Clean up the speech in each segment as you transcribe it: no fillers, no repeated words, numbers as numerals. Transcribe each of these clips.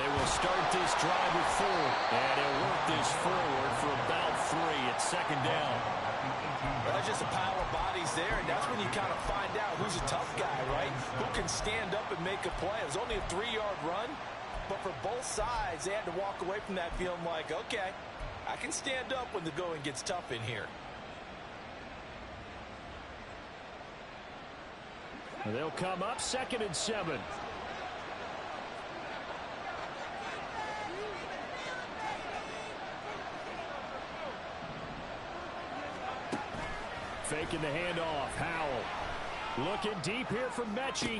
They will start this drive with 4. And he'll work this forward for about 3. It's second down. Well, that's just a pile of bodies there, and that's when you kind of find out who's a tough guy, right? Who can stand up and make a play. It was only a 3-yard run, but for both sides, they had to walk away from that feeling like, okay, I can stand up when the going gets tough in here. They'll come up 2nd and 7. Faking the handoff. Howell looking deep here from Mechie.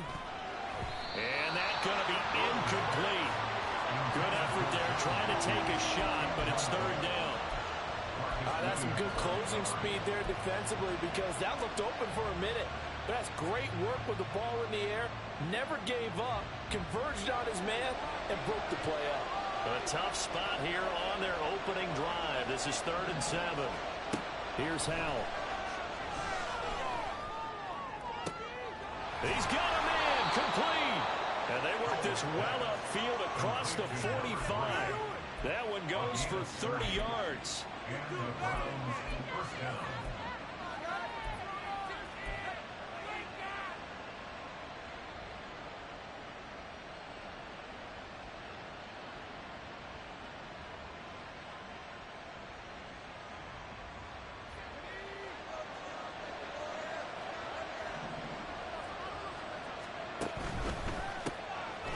And that's going to be incomplete. Good effort there trying to take a shot, but it's 3rd down. That's some good closing speed there defensively because that looked open for a minute. But that's great work with the ball in the air. Never gave up. Converged on his man and broke the play up. A tough spot here on their opening drive. This is 3rd and 7. Here's Howell. He's got him in. Complete. And they work this well upfield across the 45. That one goes for 30 yards.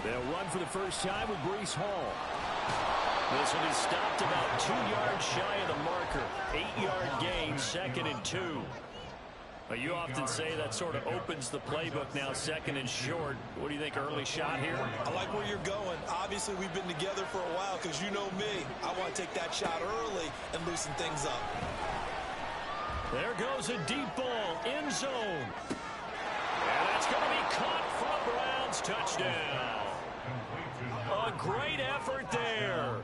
They'll run for the first time with Breece Hall. This will be stopped about 2 yards shy of the marker. 8-yard gain, 2nd and 2. Well, you often say that sort of opens the playbook now, 2nd and short. What do you think, early shot here? I like where you're going. Obviously, we've been together for a while because you know me. I want to take that shot early and loosen things up. There goes a deep ball, end zone. And that's going to be caught for a Browns touchdown. A great effort there.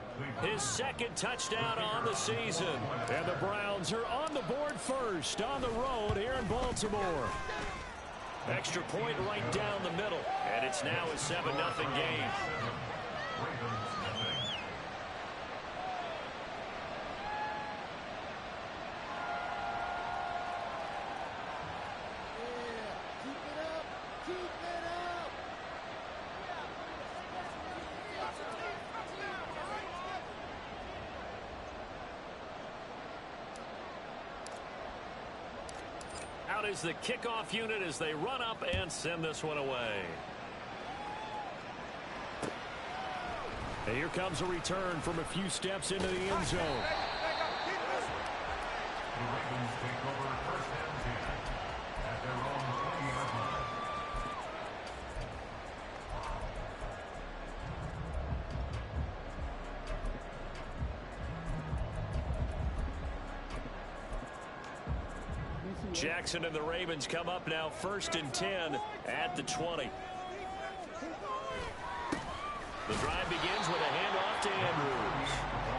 His 2nd touchdown on the season. And the Browns are on the board first on the road here in Baltimore. Extra point right down the middle. And it's now a 7-0 game. Out is the kickoff unit as they run up and send this one away. And here comes a return from a few steps into the end zone. The Ravens take over 1st and 10 at their own 20-yard line. Jackson and the Ravens come up now 1st and 10 at the 20. The drive begins with a handoff to Andrews.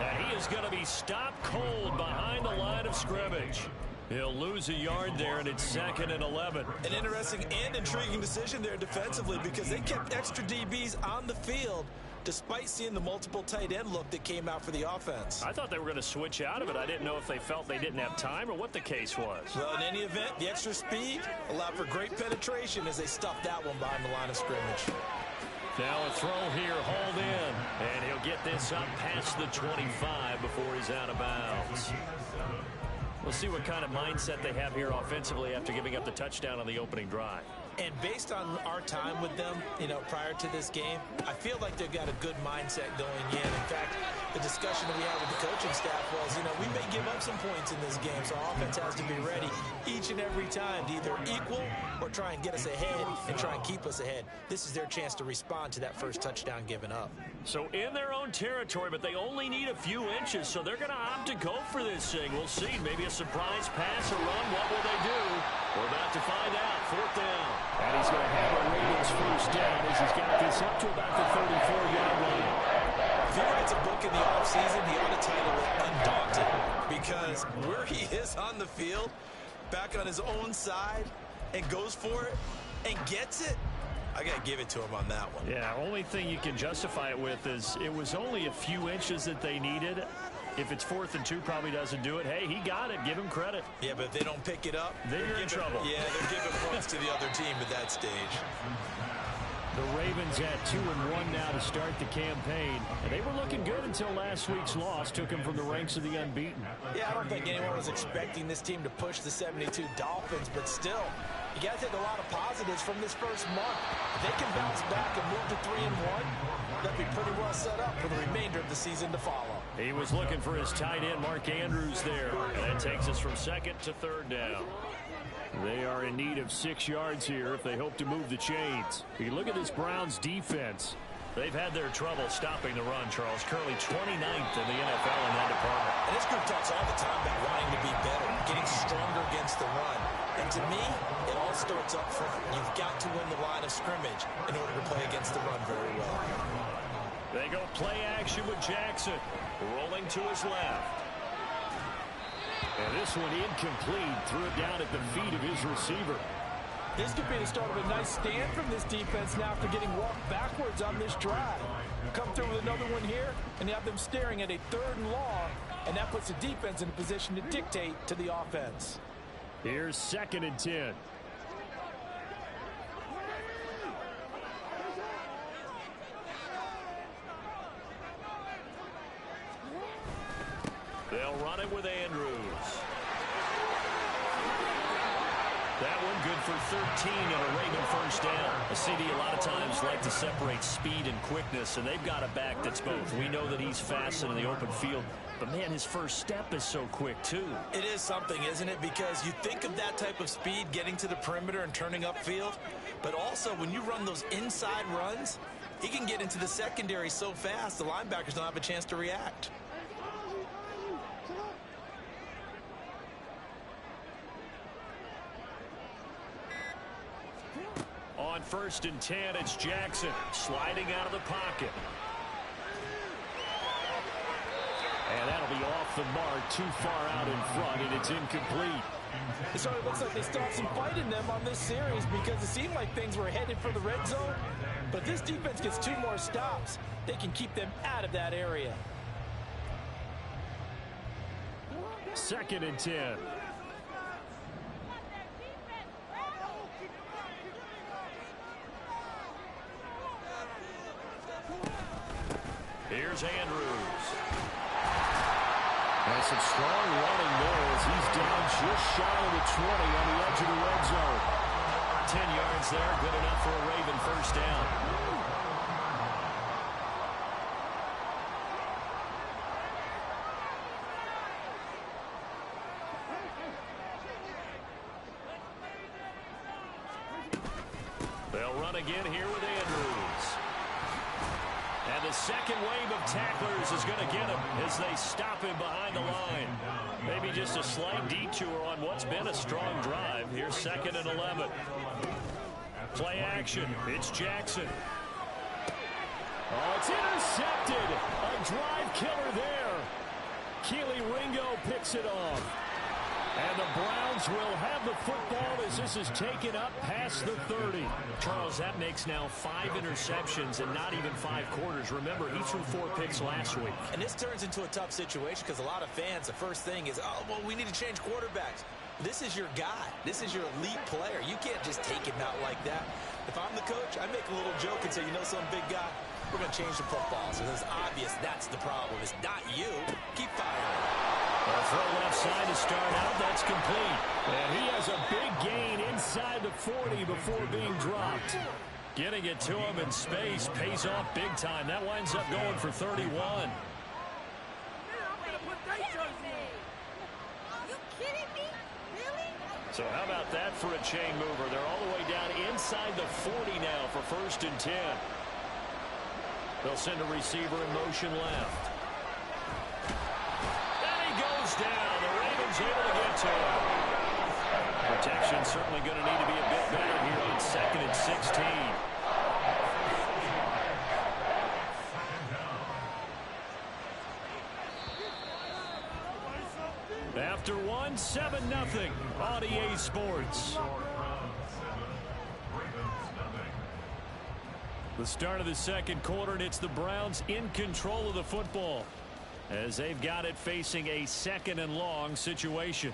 And he is going to be stopped cold behind the line of scrimmage. He'll lose a yard there, and it's 2nd and 11. An interesting and intriguing decision there defensively because they kept extra DBs on the field despite seeing the multiple tight end look that came out for the offense. I thought they were going to switch out of it. I didn't know if they felt they didn't have time or what the case was. Well, in any event, the extra speed allowed for great penetration as they stuffed that one behind the line of scrimmage. Now a throw here, hauled in, and he'll get this up past the 25 before he's out of bounds. We'll see what kind of mindset they have here offensively after giving up the touchdown on the opening drive. And based on our time with them, prior to this game, I feel like they've got a good mindset going in. In fact, the discussion that we had with the coaching staff was, we may give up some points in this game, so our offense has to be ready each and every time to either equal or try and get us ahead and try and keep us ahead. This is their chance to respond to that first touchdown given up. So in their own territory, but they only need a few inches, so they're going to opt to go for this thing. We'll see. Maybe a surprise pass or run. What will they do? We're about to find out. 4th down. And he's going to have a Ravens first down as he's got this up to about the 34-yard line. If he writes a book in the offseason, he ought to title it Undaunted, because where he is on the field, back on his own side, and goes for it, and gets it, I got to give it to him on that one. Yeah, only thing you can justify it with is it was only a few inches that they needed. If it's 4th and 2, probably doesn't do it. Hey, he got it. Give him credit. Yeah, but if they don't pick it up, then you're in trouble. Yeah, they're giving points to the other team at that stage. The Ravens at 2-1 now to start the campaign. And they were looking good until last week's loss took them from the ranks of the unbeaten. Yeah, I don't think anyone was expecting this team to push the 72 Dolphins, but still, you got to take a lot of positives from this first month. If they can bounce back and move to 3-1, they'll be pretty well set up for the remainder of the season to follow. He was looking for his tight end, Mark Andrews, there. And that takes us from 2nd to 3rd down. They are in need of 6 yards here if they hope to move the chains. If you look at this Browns defense, they've had their trouble stopping the run, Charles. Currently 29th in the NFL in that department. And this group talks all the time about wanting to be better, getting stronger against the run. And to me, it all starts up front. You've got to win the line of scrimmage in order to play against the run very well. They go play action with Jackson, rolling to his left. And this one incomplete, threw it down at the feet of his receiver. This could be the start of a nice stand from this defense now after getting walked backwards on this drive. Come through with another one here, and you have them staring at a 3rd and long, and that puts the defense in a position to dictate to the offense. Here's 2nd and 10. They'll run it with Andrews. That one good for 13 and a Raven first down. A CD a lot of times like to separate speed and quickness, and they've got a back that's both. We know that he's fast in the open field, but man, his first step is so quick too. It is something, isn't it? Because you think of that type of speed getting to the perimeter and turning upfield, but also when you run those inside runs, he can get into the secondary so fast the linebackers don't have a chance to react. On 1st and 10, it's Jackson sliding out of the pocket. And that'll be off the mark, too far out in front, and it's incomplete. It sort of looks like they started some fight in them on this series because it seemed like things were headed for the red zone. But if this defense gets 2 more stops, they can keep them out of that area. 2nd and 10. Here's Andrews. And some strong running there as he's down just shy of the 20 on the edge of the red zone. 10 yards there, good enough for a Raven first down. They'll run again here with Andrews. And the second wave of tacklers is going to get him as they stop him behind the line. Maybe just a slight detour on what's been a strong drive. Here's 2nd and 11. Play action. It's Jackson. Oh, it's intercepted. A drive killer there. Keely Ringo picks it off. And the Browns will have the football as this is taken up past the 30. Charles, that makes now 5 interceptions and not even 5 quarters. Remember, he threw 4 picks last week. And this turns into a tough situation because a lot of fans, the first thing is, oh, well, we need to change quarterbacks. This is your guy. This is your elite player. You can't just take him out like that. If I'm the coach, I make a little joke and say, you know, some big guy, we're going to change the football. So it's obvious that's the problem. It's not you. Keep firing. A throw left side to start out. That's complete. And he has a big gain inside the 40 before being dropped. Getting it to him in space pays off big time. That winds up going for 31. So how about that for a chain mover? They're all the way down inside the 40 now for 1st and 10. They'll send a receiver in motion left. Down. The Ravens able to get to him. Protection certainly going to need to be a bit better here on 2nd and 16. After 1, 7-0 on EA Sports. The start of the second quarter, and it's the Browns in control of the football as they've got it facing a 2nd and long situation.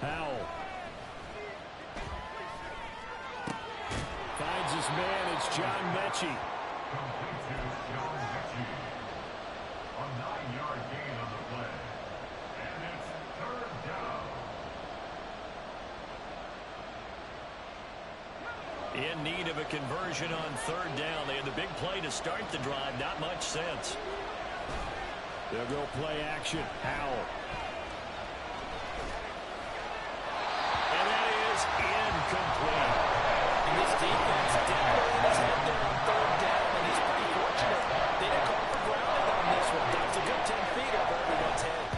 Howell finds his man. It's John Mechie. Complete to John Mechie. A 9-yard gain on the play. And it's 3rd down. In need of a conversion on 3rd down. They had the big play to start the drive. Not much sense. They'll go play action. Howell. And that is incomplete. And this defense definitely in his head there on 3rd down, and he's pretty fortunate. They didn't call for grounding on this one. That's a good 10 feet over everyone's head.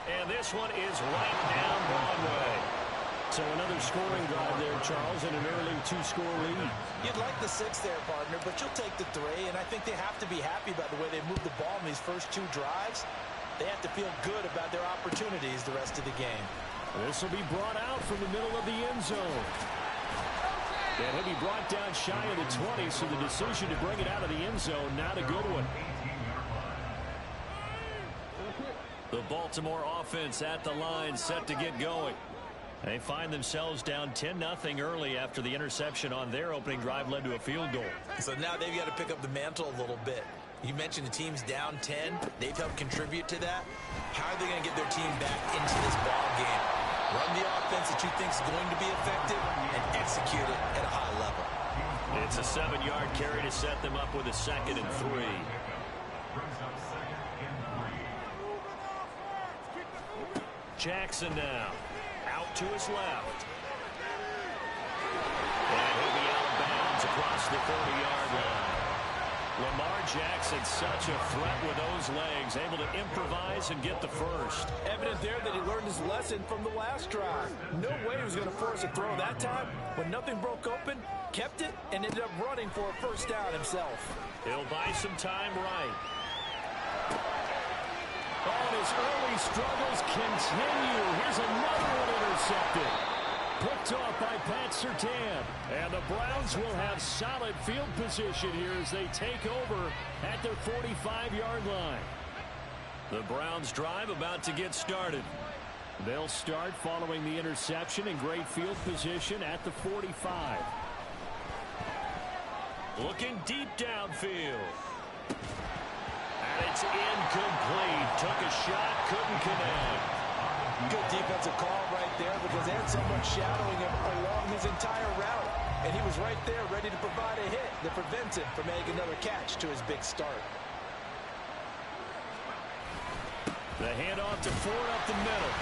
And this one is right down Broadway. So another scoring drive there, Charles, and an early 2-score lead. You'd like the 6 there, partner, but you'll take the 3, and I think they have to be happy about the way they moved the ball in these first 2 drives. They have to feel good about their opportunities the rest of the game. This will be brought out from the middle of the end zone. And he'll be brought down shy of the 20, so the decision to bring it out of the end zone, not a good one. The Baltimore offense at the line, set to get going. They find themselves down 10-0 early after the interception on their opening drive led to a field goal. So now they've got to pick up the mantle a little bit. You mentioned the team's down 10. They've helped contribute to that. How are they going to get their team back into this ball game? Run the offense that you think is going to be effective and execute it at a high level. It's a 7-yard carry to set them up with a 2nd and 3. Brings up 2nd and 3. Jackson now. Out to his left. And he'll be out of bounds across the 40-yard line. Lamar Jackson, such a threat with those legs, able to improvise and get the first. Evident there that he learned his lesson from the last drive. No way he was going to force a throw that time. When nothing broke open, kept it, and ended up running for a first down himself. He'll buy some time right. Oh, his early struggles continue. Here's another one intercepted. Picked off by Pat Surtain. And the Browns will have solid field position here as they take over at their 45-yard line. The Browns drive about to get started. They'll start following the interception in great field position at the 45. Looking deep downfield. And it's incomplete. Took a shot, couldn't connect. Good defensive call right there because they had someone shadowing him along his entire route. And he was right there ready to provide a hit that prevents him from making another catch to his big start. The handoff to Ford up the middle.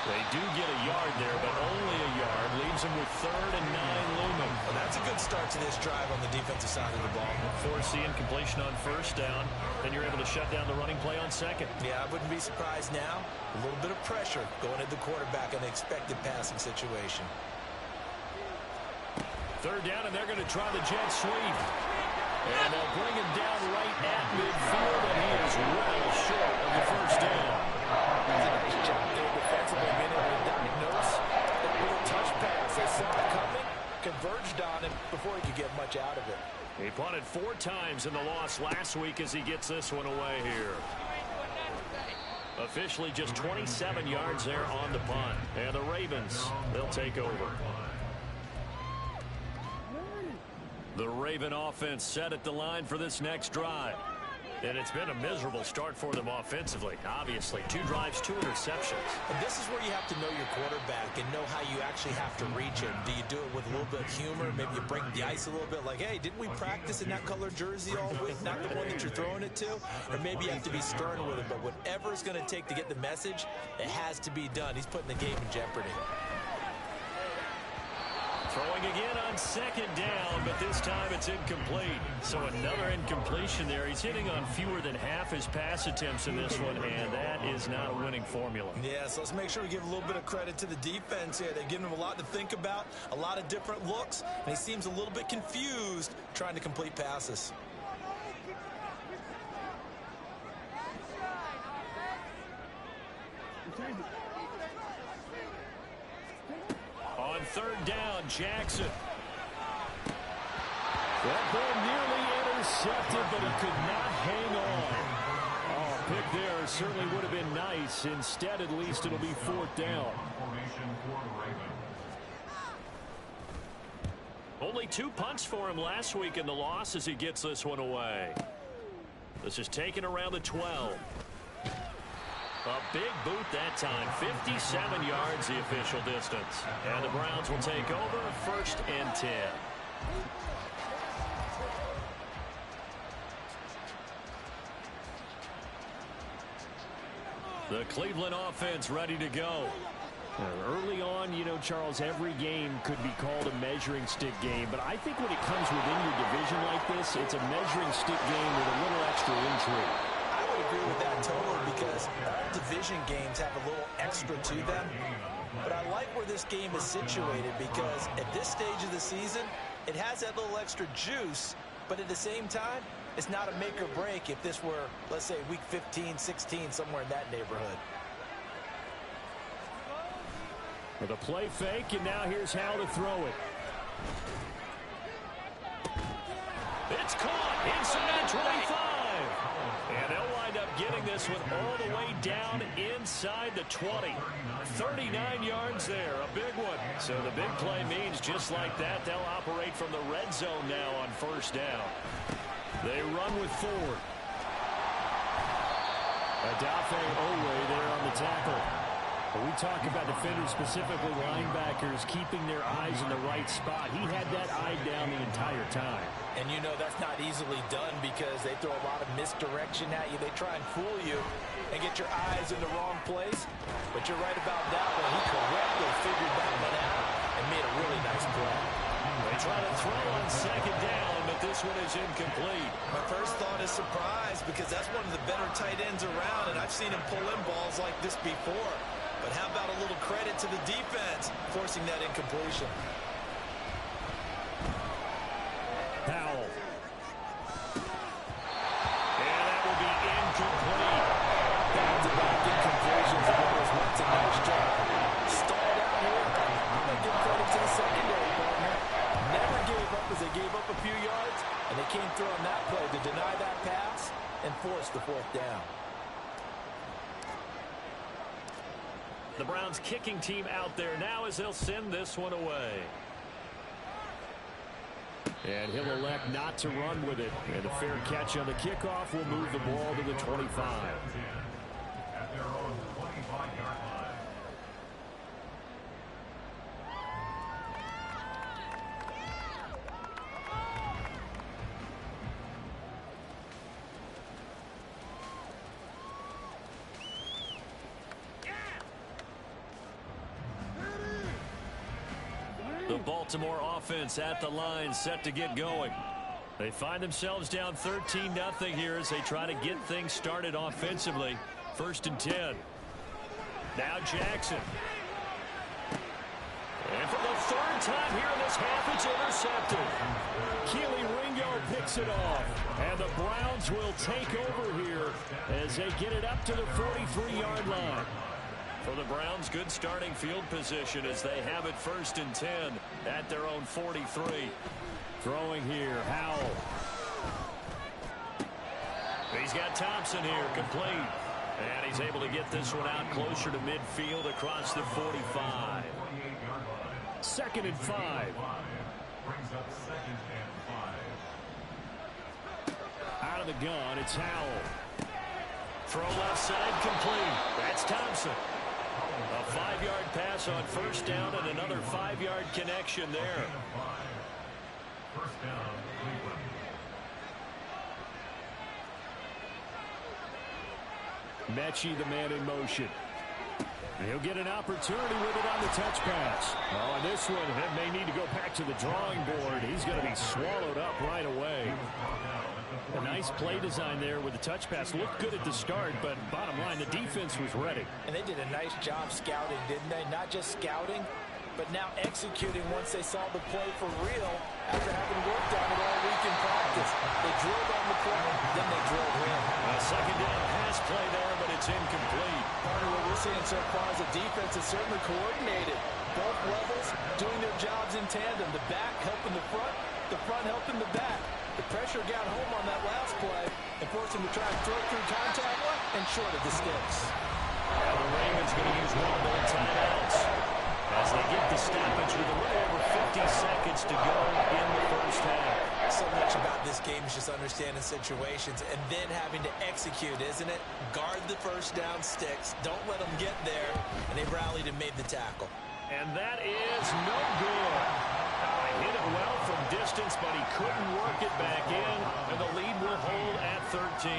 They do get a yard there, but only a yard. Leaves them with 3rd and 9 looming. Well, that's a good start to this drive on the defensive side of the ball. Force the incompletion on 1st down. Then you're able to shut down the running play on 2nd. Yeah, I wouldn't be surprised now. A little bit of pressure going at the quarterback in the expected passing situation. 3rd down, and they're going to try the jet sweep. And they'll bring him down right at midfield, and he is well short of the 1st down. That's a nice job there defensively, being able to diagnose that little touch pass. They saw it coming, converged on him before he could get much out of it. He punted 4 times in the loss last week as he gets this one away here. Officially just 27 yards there on the punt. And the Ravens, they'll take over. The Raven offense set at the line for this next drive. And it's been a miserable start for them offensively. Obviously, 2 drives, 2 interceptions. And this is where you have to know your quarterback and know how you actually have to reach him. Do you do it with a little bit of humor? Maybe you break the ice a little bit like, hey, didn't we practice in that color jersey all week? Not the one that you're throwing it to? Or maybe you have to be stern with him. But whatever it's going to take to get the message, it has to be done. He's putting the game in jeopardy. Throwing again on second down, but this time it's incomplete. So another incompletion there. He's hitting on fewer than half his pass attempts in this one, and that is not a winning formula. Yeah, so let's make sure we give a little bit of credit to the defense here. They've given him a lot to think about, a lot of different looks, and he seems a little bit confused trying to complete passes. On third down, Jackson. That ball nearly intercepted, but he could not hang on. Oh, a pick there certainly would have been nice. Instead, at least, it'll be fourth down. Only 2 punts for him last week in the loss as he gets this one away. This is taken around the 12. A big boot that time, 57 yards the official distance. And the Browns will take over, 1st and 10. The Cleveland offense ready to go. Early on, you know, Charles, every game could be called a measuring stick game, but I think when it comes within your division like this, it's a measuring stick game with a little extra intrigue. I would agree with that totally because all division games have a little extra to them. But I like where this game is situated because at this stage of the season, it has that little extra juice, but at the same time, it's not a make or break if this were, let's say, week 15, 16, somewhere in that neighborhood. With a play fake, and now here's how to throw it. It's caught inside 25. And they'll wind up getting this one all the way down inside the 20. 39 yards there, a big one. So the big play means just like that, they'll operate from the red zone now on 1st down. They run with Ford. Adafe Owe there on the tackle. But we talk about defenders, specifically linebackers, keeping their eyes in the right spot. He had that eye down the entire time. And you know that's not easily done because they throw a lot of misdirection at you. They try and fool you and get your eyes in the wrong place. But you're right about that one. He correctly figured that one out and made a really nice play. They try to throw on second down, but this one is incomplete. My first thought is surprise because that's one of the better tight ends around, and I've seen him pull in balls like this before. But how about a little credit to the defense forcing that incompletion? Powell. And that will be incomplete. Back-to-back incompletions, and that was once a nice job. Stalled out here. I'm going to give credit to the secondary, partner. Never gave up as they gave up a few yards, and they came through on that play to deny that pass and force the 4th down. The Browns kicking team out there now as they'll send this one away. And he'll elect not to run with it. And a fair catch on the kickoff will move the ball to the 25. At their own 25-yard line. The Baltimore offense at the line, set to get going. They find themselves down 13-0 here as they try to get things started offensively. 1st and 10. Now Jackson. And for the 3rd time here in this half, it's intercepted. Keely Ringo picks it off. And the Browns will take over here as they get it up to the 43-yard line. For the Browns, good starting field position as they have it 1st and 10 at their own 43. Throwing here, Howell. He's got Thompson here, complete. And he's able to get this one out closer to midfield across the 45. 2nd and 5. Brings up 2nd and 5. Out of the gun, it's Howell. Throw left side, complete. That's Thompson. A 5-yard pass on 1st down and another 5-yard connection there. 1st down, Cleveland. Mechie, the man in motion. He'll get an opportunity with it on the touch pass. Oh, and this one, it may need to go back to the drawing board. He's going to be swallowed up right away. A nice play design there with the touch pass. Looked good at the start, but bottom line, the defense was ready. And they did a nice job scouting, didn't they? Not just scouting, but now executing once they saw the play for real after having worked on it all week in practice. They drilled on the play, then they drilled in. A second down pass play there, but it's incomplete. Part of what we're seeing so far is the defense is certainly coordinated. Both levels doing their jobs in tandem. The back helping the front helping the back. The pressure got home on that last play and forced him to try and throw through contact and short of the sticks. Now the Ravens going to use one of their timeouts as they get the stoppage with a little over 50 seconds to go in the first half. So much about this game is just understanding situations and then having to execute, isn't it? Guard the first down sticks. Don't let them get there. And they rallied and made the tackle. And that is no good. Hit it well from distance, but he couldn't work it back in, and the lead will hold at 13.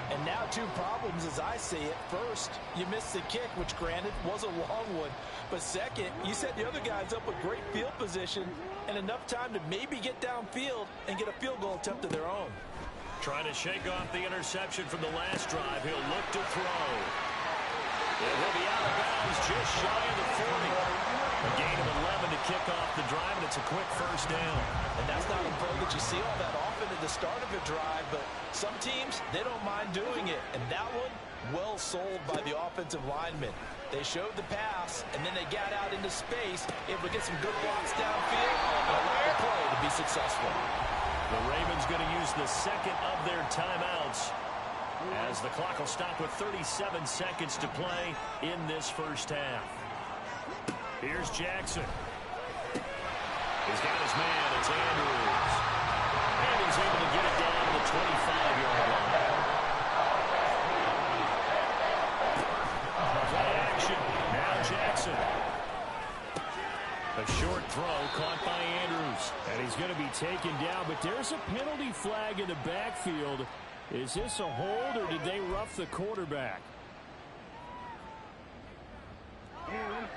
And now two problems as I see it. First, you missed the kick, which granted was a long one. But second, you set the other guys up with great field position and enough time to maybe get downfield and get a field goal attempt of their own. Trying to shake off the interception from the last drive. He'll look to throw. It will be out of bounds just shy of the 40. A gain of 11 to kick off the drive, and it's a quick first down. And that's not a play that you see all that often at the start of a drive, but some teams, they don't mind doing it. And that one, well sold by the offensive lineman. They showed the pass, and then they got out into space, able to get some good blocks downfield, and allow the play to be successful. The Ravens going to use the second of their timeouts as the clock will stop with 37 seconds to play in this first half. Here's Jackson. He's got his man. It's Andrews. And he's able to get it down to the 25-yard line. Play action. Now Jackson. A short throw caught by Andrews. And he's going to be taken down, but there's a penalty flag in the backfield. Is this a hold, or did they rough the quarterback?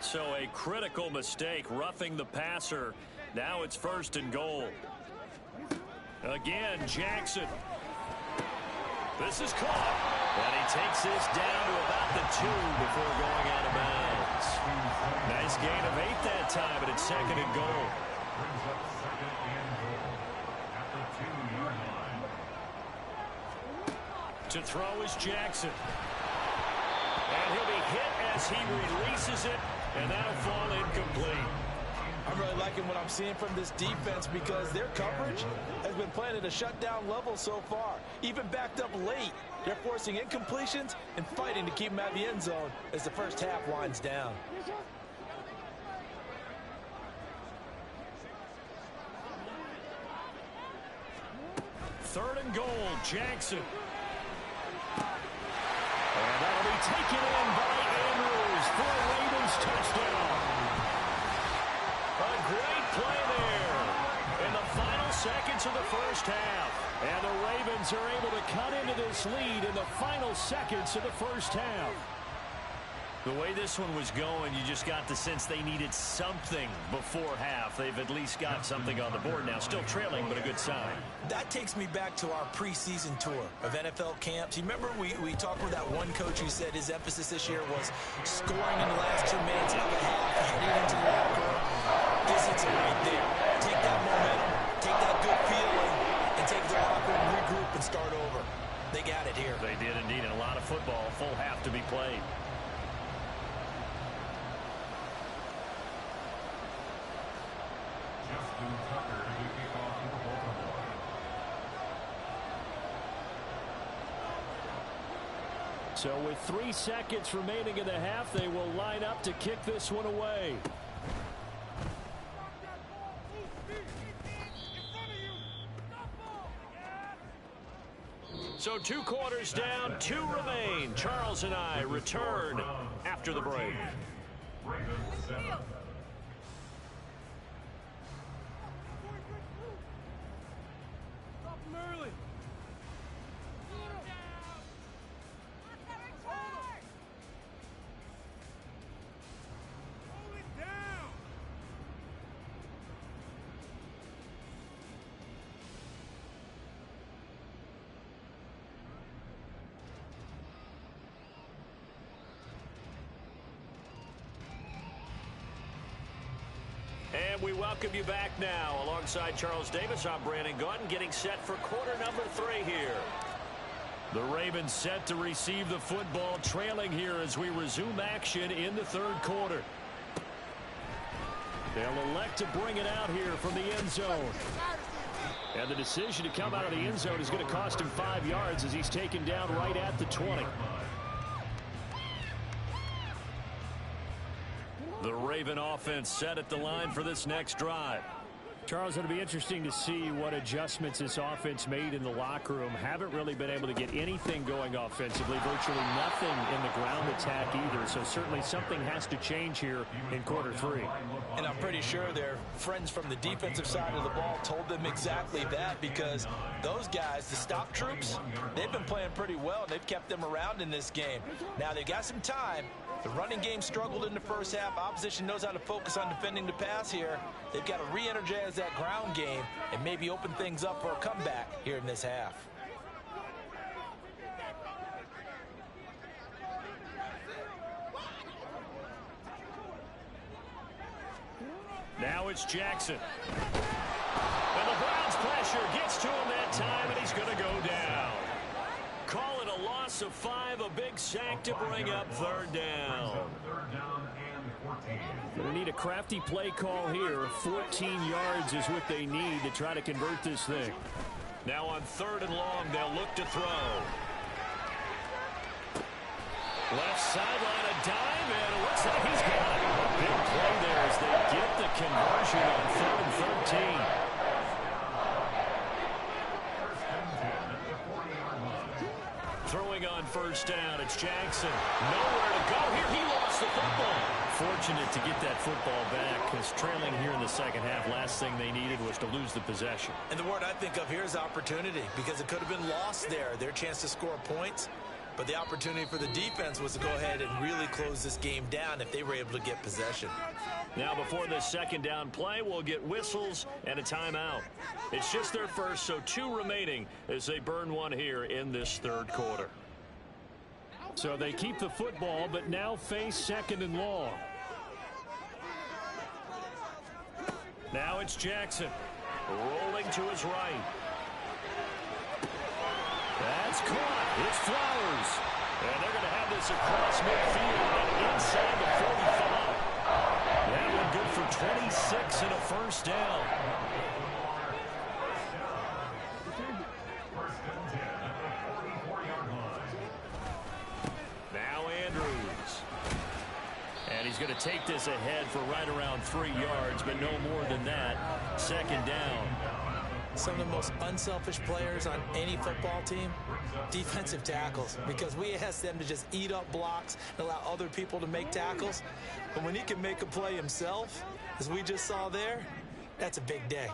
So a critical mistake, roughing the passer. Now it's first and goal. Again, Jackson. This is caught. And he takes this down to about the 2 before going out of bounds. Nice gain of 8 that time, but it's second and goal. Brings up second and goal at the 2-yard line. To throw is Jackson. And he'll be hit as he releases it, and that'll fall incomplete. I'm really liking what I'm seeing from this defense because their coverage has been playing at a shutdown level so far. Even backed up late, they're forcing incompletions and fighting to keep them out of the end zone as the first half winds down. Third and goal, Jackson. And that'll be taken in by Andrews for a Ravens touchdown. A great play there in the final seconds of the first half. And the Ravens are able to cut into this lead in the final seconds of the first half. The way this one was going, you just got the sense they needed something before half. They've at least got something on the board now. Still trailing, but a good sign. That takes me back to our preseason tour of NFL camps. You remember we talked with that one coach who said his emphasis this year was scoring in the last 2 minutes of the half, heading into the locker room. This is it right there. Take that momentum, take that good feeling, and take the locker room, regroup, and start over. They got it here. They did indeed, and a lot of football, full half to be played. So with 3 seconds remaining in the half, they will line up to kick this one away. So 2 quarters down, 2 remain. Charles and I return after the break. Ravens 7. we welcome you back now. Alongside Charles Davis, I'm Brandon Gaudin, getting set for quarter number 3 here. The Ravens set to receive the football, trailing here as we resume action in the third quarter. They'll elect to bring it out here from the end zone. And the decision to come out of the end zone is going to cost him 5 yards as he's taken down right at the 20. The Raven offense set at the line for this next drive. Charles, it'll be interesting to see what adjustments this offense made in the locker room. Haven't really been able to get anything going offensively, virtually nothing in the ground attack either. So certainly something has to change here in quarter 3. And I'm pretty sure their friends from the defensive side of the ball told them exactly that, because those guys, the stop troops, they've been playing pretty well. They've kept them around in this game. Now they've got some time. The running game struggled in the first half. Opposition knows how to focus on defending the pass here. They've got to re-energize that ground game and maybe open things up for a comeback here in this half. Now it's Jackson. And the Browns' pressure gets to him that time, and he's going to go down. Call it a loss of 5, a big sack to bring up third down. Going to need a crafty play call here. 14 yards is what they need to try to convert this thing. Now on 3rd and long, they'll look to throw. Left sideline, a dive, and it looks like he's got it. A big play there as they get the conversion on 3rd and 13. Throwing on first down, it's Jackson. Nowhere to go here. He lost the football. Fortunate to get that football back, because trailing here in the second half, last thing they needed was to lose the possession. And the word I think of here is opportunity, because it could have been lost there. Their chance to score points, but the opportunity for the defense was to go ahead and really close this game down if they were able to get possession. Now before this second down play, we'll get whistles and a timeout. It's just their first, so 2 remaining as they burn one here in this third quarter. So they keep the football, but now face 2nd and long. Now it's Jackson, rolling to his right. That's caught. It's Flowers. And they're going to have this across midfield and inside the 45. That one good for 26 and a first down. Now Andrews. And he's going to take this ahead for right around 3 yards, but no more than that. 2nd down. Some of the most unselfish players on any football team, defensive tackles, because we ask them to just eat up blocks and allow other people to make tackles. But when he can make a play himself, as we just saw there, that's a big day.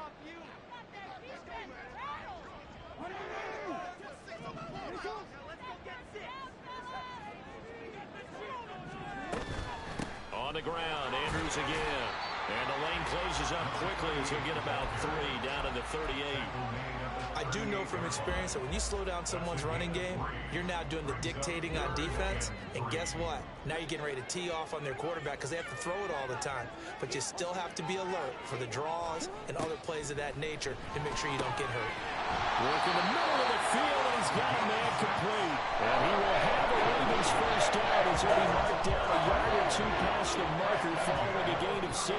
On the ground, Andrews again. And the lane closes up quickly as he'll get about 3 down to the 38. I do know from experience that when you slow down someone's running game, you're now doing the dictating on defense. And guess what? Now you're getting ready to tee off on their quarterback because they have to throw it all the time. But you still have to be alert for the draws and other plays of that nature to make sure you don't get hurt. Work in the middle of the field, and he's got a man complete. And he will have a Ravens first down as he'll be marked down a yard or 2 past the marker following a gain of 6.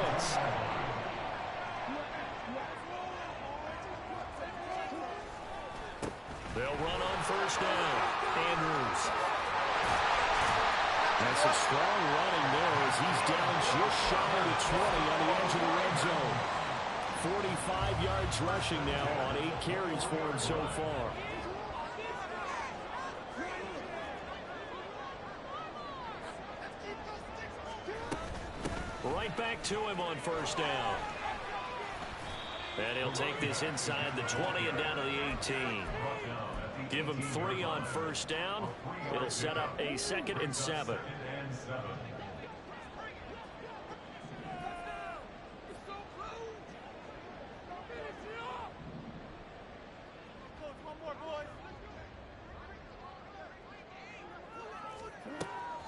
They'll run on first down. Andrews. And some strong running there as he's down just shy of the 20 on the edge of the red zone. 45 yards rushing now on 8 carries for him so far. Right back to him on first down. And he'll take this inside the 20 and down to the 18. Give him 3 on first down. It'll set up a 2nd and 7.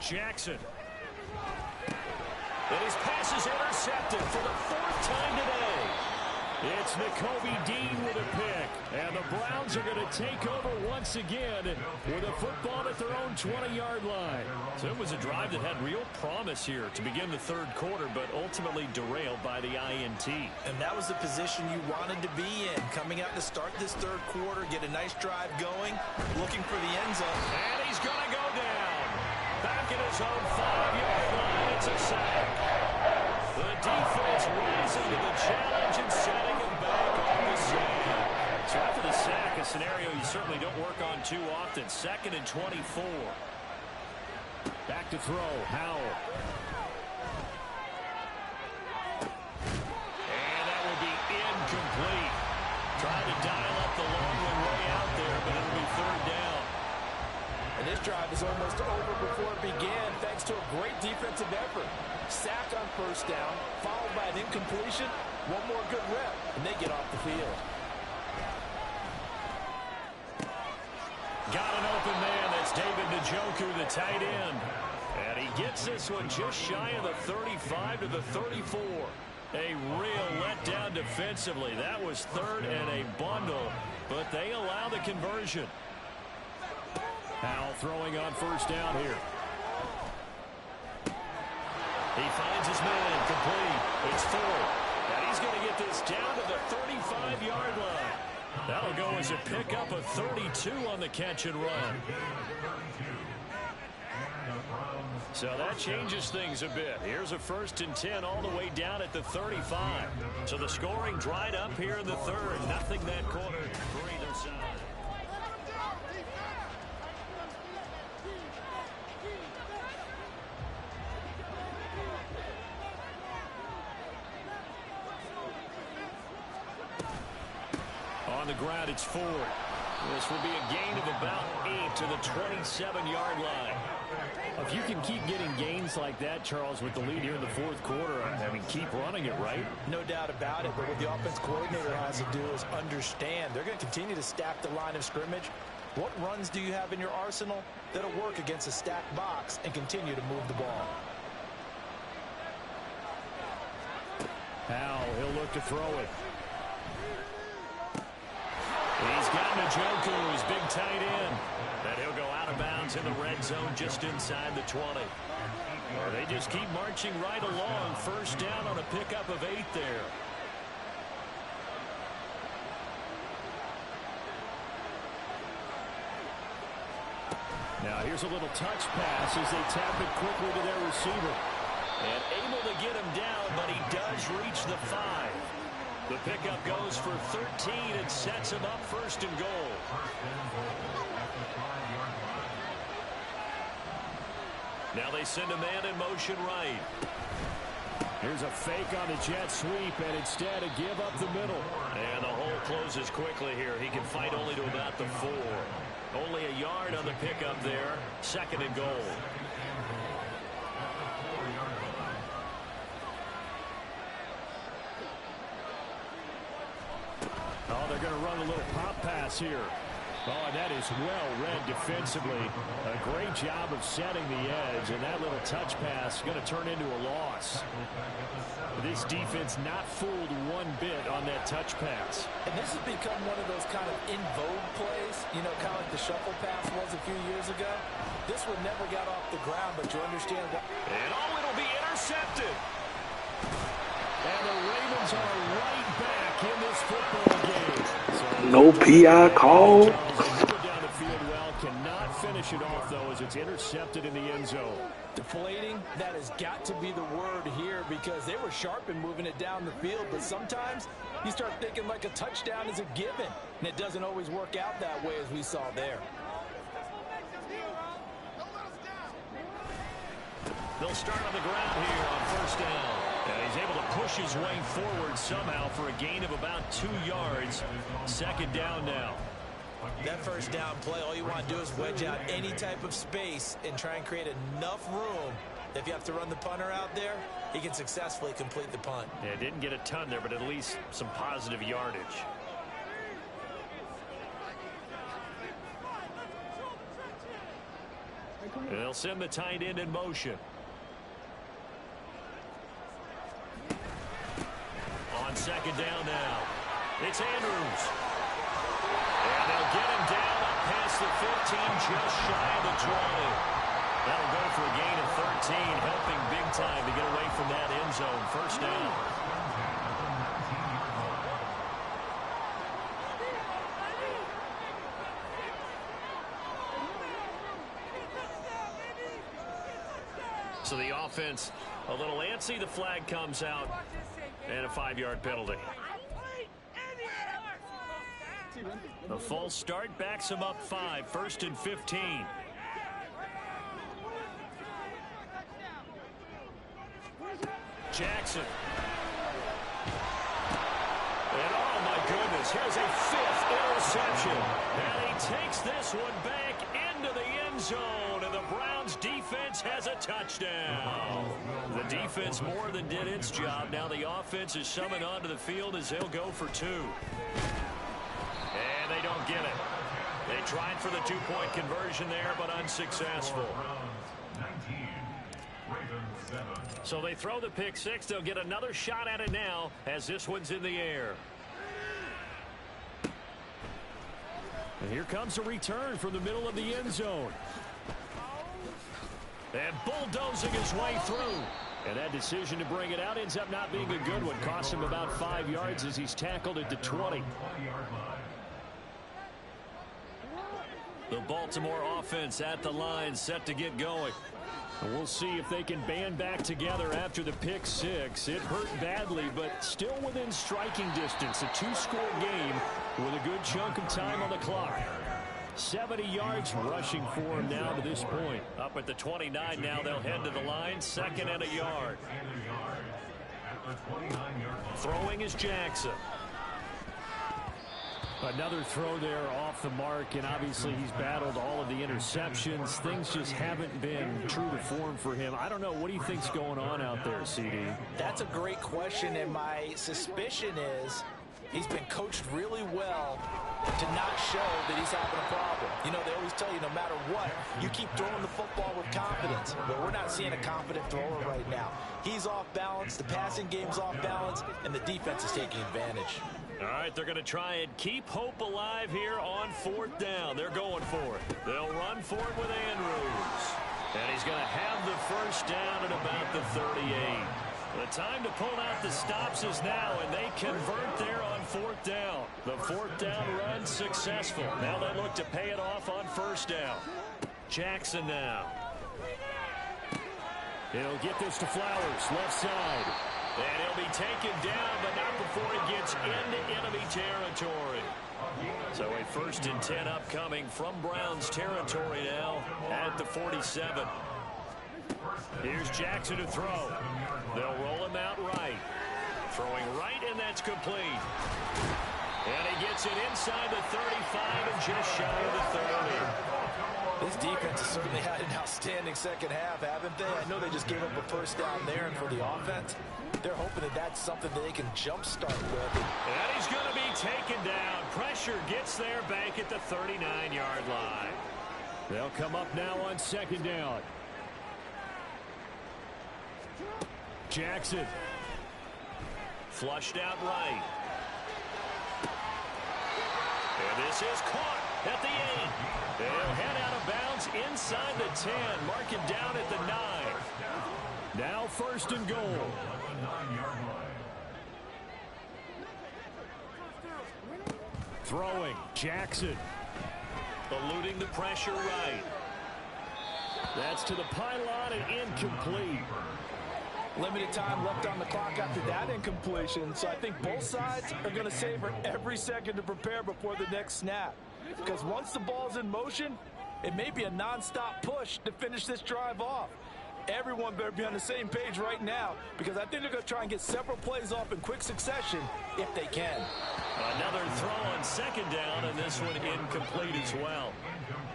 Jackson. And his pass is intercepted for the 4th time today. It's Nakobe Dean with a pick. And the Browns are going to take over once again with a football at their own 20-yard line. So it was a drive that had real promise here to begin the 3rd quarter, but ultimately derailed by the INT. And that was the position you wanted to be in. Coming out to start this 3rd quarter, get a nice drive going, looking for the end zone. And he's going to go down. Back at his own 5-yard line. It's a sack. The defense rising to the challenge and setting him back on the sack. So after the sack, a scenario you certainly don't work on too often. 2nd and 24. Back to throw. Howell. And that will be incomplete. Trying to dial up the long one way out there, but it'll be 3rd down. And this drive is almost over before it began, thanks to a great defensive effort. Sack on 1st down, followed by an incompletion. One more good rep, and they get off the field. Got an open man. That's David Njoku, the tight end. And he gets this one just shy of the 35 to the 34. A real letdown defensively. That was 3rd and a bundle, but they allow the conversion. Howell throwing on 1st down here. He finds his man complete. It's 4th. And he's going to get this down to the 35-yard line. That'll go as a pickup of 32 on the catch and run. So that changes things a bit. Here's a 1st and 10 all the way down at the 35. So the scoring dried up here in the 3rd. Nothing that quarter for either side. On the ground, it's Ford. This will be a gain of about 8 to the 27-yard line. If you can keep getting gains like that, Charles, with the lead here in the 4th quarter, I mean, keep running it, right? No doubt about it, but what the offense coordinator has to do is understand. They're going to continue to stack the line of scrimmage. What runs do you have in your arsenal that'll work against a stacked box and continue to move the ball? Howell, he'll look to throw it. He's got Njoku, his big tight end. And he'll go out of bounds in the red zone just inside the 20. They just keep marching right along. 1st down on a pickup of 8 there. Now here's a little touch pass as they tap it quickly to their receiver. And able to get him down, but he does reach the 5. The pickup goes for 13 and sets him up 1st and goal. Now they send a man in motion right. Here's a fake on the jet sweep, and instead a give up the middle. And the hole closes quickly here. He can fight only to about the 4. Only a yard on the pickup there. 2nd and goal. Oh, they're going to run a little pop pass here. Oh, and that is well read defensively. A great job of setting the edge, and that little touch pass is going to turn into a loss. This defense not fooled one bit on that touch pass. And this has become one of those kind of in vogue plays, you know, kind of like the shuffle pass was a few years ago. This one never got off the ground, but you understand what. And oh, it'll be intercepted. And the Ravens are right back in this football game. So no PI call. Down the field well, cannot finish it off though as it's intercepted in the end zone. Deflating, that has got to be the word here because they were sharp in moving it down the field, but sometimes you start thinking like a touchdown is a given, and it doesn't always work out that way as we saw there. They'll start on the ground here on 1st down. And he's able to push his way forward somehow for a gain of about 2 yards. 2nd down now. That 1st down play, all you want to do is wedge out any type of space and try and create enough room that if you have to run the punter out there, he can successfully complete the punt. Yeah, didn't get a ton there, but at least some positive yardage. And they'll send the tight end in motion. second down now. It's Andrews. And they'll get him down up past the 15, just shy of the 20. That'll go for a gain of 13, helping big time to get away from that end zone. First down. So the offense a little antsy. The flag comes out and a 5-yard penalty. The false start backs him up 5, 1st and 15. Jackson. And oh my goodness, here's a 5th interception. And he takes this one back into the end zone, and the Browns defense has a touchdown. The defense more than did its job. Now the offense is summoned onto the field as they'll go for 2. And they don't get it. They tried for the 2-point conversion there, but unsuccessful. So they throw the pick 6. They'll get another shot at it now as this one's in the air. And here comes a return from the middle of the end zone. And bulldozing his way through. And that decision to bring it out ends up not being a good one. Costs him about 5 yards as he's tackled at the 20. The Baltimore offense at the line, set to get going. And we'll see if they can band back together after the pick 6. It hurt badly, but still within striking distance. A 2-score game with a good chunk of time on the clock. 70 yards rushing for him now to this point. Up at the 29 now, they'll head to the line. 2nd and a yard. Throwing is Jackson. Another throw there off the mark, and obviously he's battled all of the interceptions. Things just haven't been true to form for him. I don't know. What do you think's going on out there, CD? That's a great question, and my suspicion is he's been coached really well to not show that he's having a problem. You know, they always tell you no matter what, you keep throwing the football with confidence. But we're not seeing a confident thrower right now. He's off balance, the passing game's off balance, and the defense is taking advantage. All right, they're going to try and keep hope alive here on 4th down. They're going for it. They'll run for it with Andrews. And he's going to have the first down at about the 38. The time to pull out the stops is now, and they convert there on 4th down. The 4th down run successful. Now they look to pay it off on 1st down. Jackson now. He'll get this to Flowers, left side. And he'll be taken down, but not before he gets into enemy territory. So a 1st and 10 upcoming from Browns territory now at the 47. Here's Jackson to throw. They'll roll him out right. Throwing right, and that's complete. And he gets it inside the 35 and just shy of the 30. This defense has certainly had an outstanding second half, haven't they? I know they just gave up a 1st down there, and for the offense, they're hoping that that's something that they can jumpstart with. And he's going to be taken down. Pressure gets there back at the 39-yard line. They'll come up now on 2nd down. Jackson. Flushed out right. And this is caught at the 8. They'll head out of bounds inside the 10. Mark it down at the 9. Now 1st and goal. Throwing, Jackson. Eluding the pressure right. That's to the pylon and incomplete. Limited time left on the clock after that incompletion, so I think both sides are going to savor every second to prepare before the next snap. Because once the ball's in motion, it may be a non-stop push to finish this drive off. Everyone better be on the same page right now, because I think they're going to try and get several plays off in quick succession if they can. Another throw on 2nd down, and this one incomplete as well.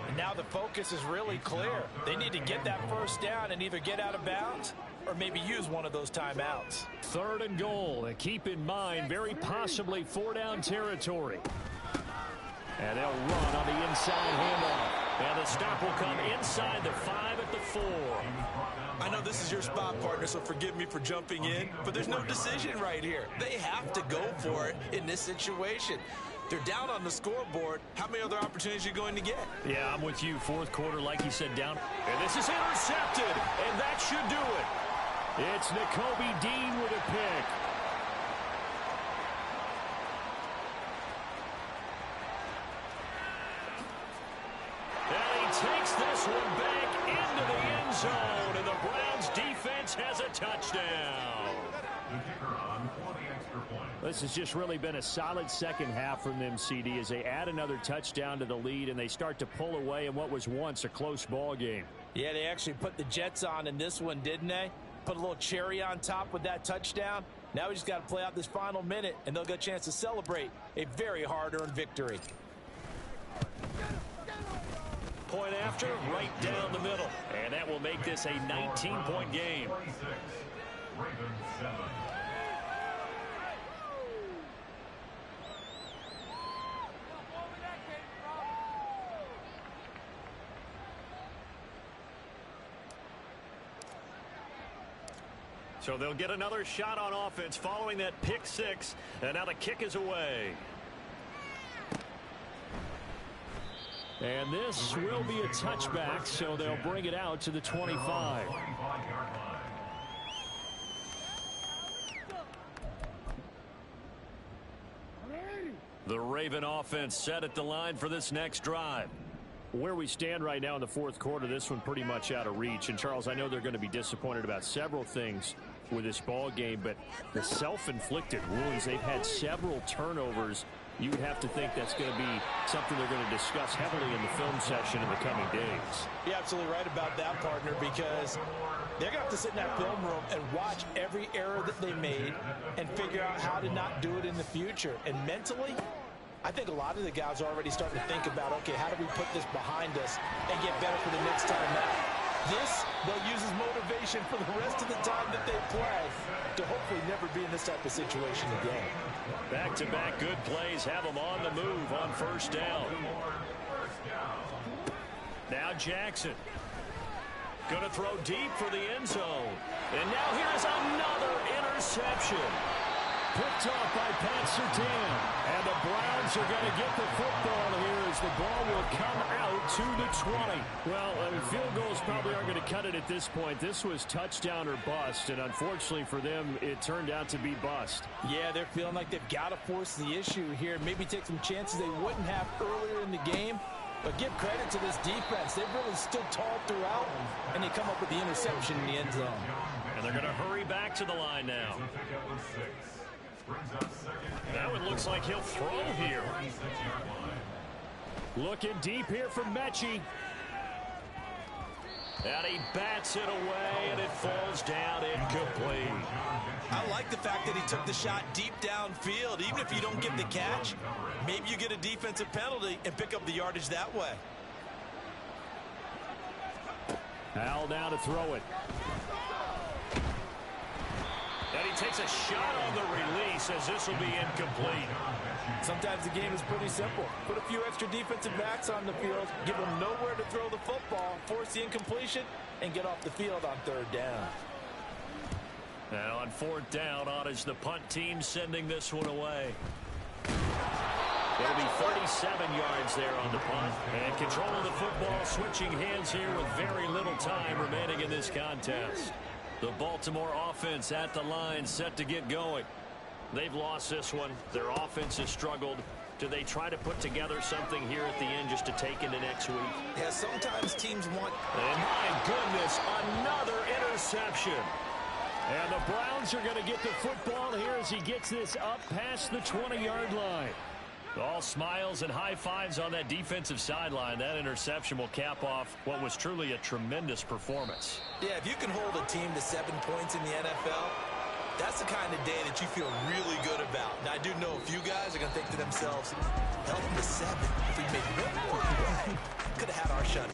And now the focus is really clear. They need to get that 1st down and either get out of bounds or maybe use one of those timeouts. 3rd and goal, and keep in mind, very possibly 4-down territory. And they'll run on the inside handoff. And the stop will come inside the 5 at the 4. I know this is your spot, partner, so forgive me for jumping in, but there's no decision right here. They have to go for it in this situation. They're down on the scoreboard. How many other opportunities are you going to get? Yeah, I'm with you. Fourth quarter, like you said, down. And this is intercepted, and that should do it. It's Nakobe Dean with a pick. And he takes this one back into the end zone, and the Browns defense has a touchdown. The kicker on for the extra point. This has just really been a solid second half from them, CD, as they add another touchdown to the lead and they start to pull away in what was once a close ball game. Yeah, they actually put the Jets on in this one, didn't they? Put a little cherry on top with that touchdown. Now we just got to play out this final minute, and they'll get a chance to celebrate a very hard-earned victory. Point after, right down the middle. And that will make this a 19-point game. 26, Ravens 7. So they'll get another shot on offense following that pick six. And now the kick is away. And this will be a touchback, so they'll bring it out to the 25. The Raven offense set at the line for this next drive. Where we stand right now in the fourth quarter, this one pretty much out of reach. And, Charles, I know they're going to be disappointed about several things with this ball game, but the self-inflicted wounds, they've had several turnovers. You would have to think that's going to be something they're going to discuss heavily in the film session in the coming days. You're absolutely right about that, partner, because they're going to have to sit in that film room and watch every error that they made and figure out how to not do it in the future. And mentally, I think a lot of the guys are already starting to think about, okay, how do we put this behind us and get better for the next time out? This, they'll use as motivation for the rest of the time that they play to hopefully never be in this type of situation again. Back-to-back good plays have them on the move on first down. Now Jackson. Going to throw deep for the end zone. And now here is another interception. Picked off by Pat Surtain. And the Browns are going to get the football here as the ball will come out to the 20. Well, field goals probably aren't going to cut it at this point. This was touchdown or bust, and unfortunately for them, it turned out to be bust. Yeah, they're feeling like they've got to force the issue here. Maybe take some chances they wouldn't have earlier in the game. But give credit to this defense. They've really stood tall throughout, and they come up with the interception in the end zone. And they're going to hurry back to the line now. Now it looks like he'll throw here. Looking deep here from Mechie. And he bats it away, and it falls down incomplete. I like the fact that he took the shot deep downfield. Even if you don't get the catch, maybe you get a defensive penalty and pick up the yardage that way. Al now to throw it. And he takes a shot on the release as this will be incomplete. Sometimes the game is pretty simple. Put a few extra defensive backs on the field, give them nowhere to throw the football, force the incompletion, and get off the field on third down. Now on fourth down, on is the punt team sending this one away. It'll be 37 yards there on the punt. And control of the football switching hands here with very little time remaining in this contest. The Baltimore offense at the line set to get going. They've lost this one. Their offense has struggled. Do they try to put together something here at the end just to take into next week? Yeah, sometimes teams want... And my goodness, another interception. And the Browns are going to get the football here as he gets this up past the 20-yard line. All smiles and high fives on that defensive sideline. That interception will cap off what was truly a tremendous performance. Yeah, if you can hold a team to 7 points in the NFL, that's the kind of day that you feel really good about. Now, I do know a few guys are going to think to themselves, held them to 7. If we made 1 point, could have had our shot.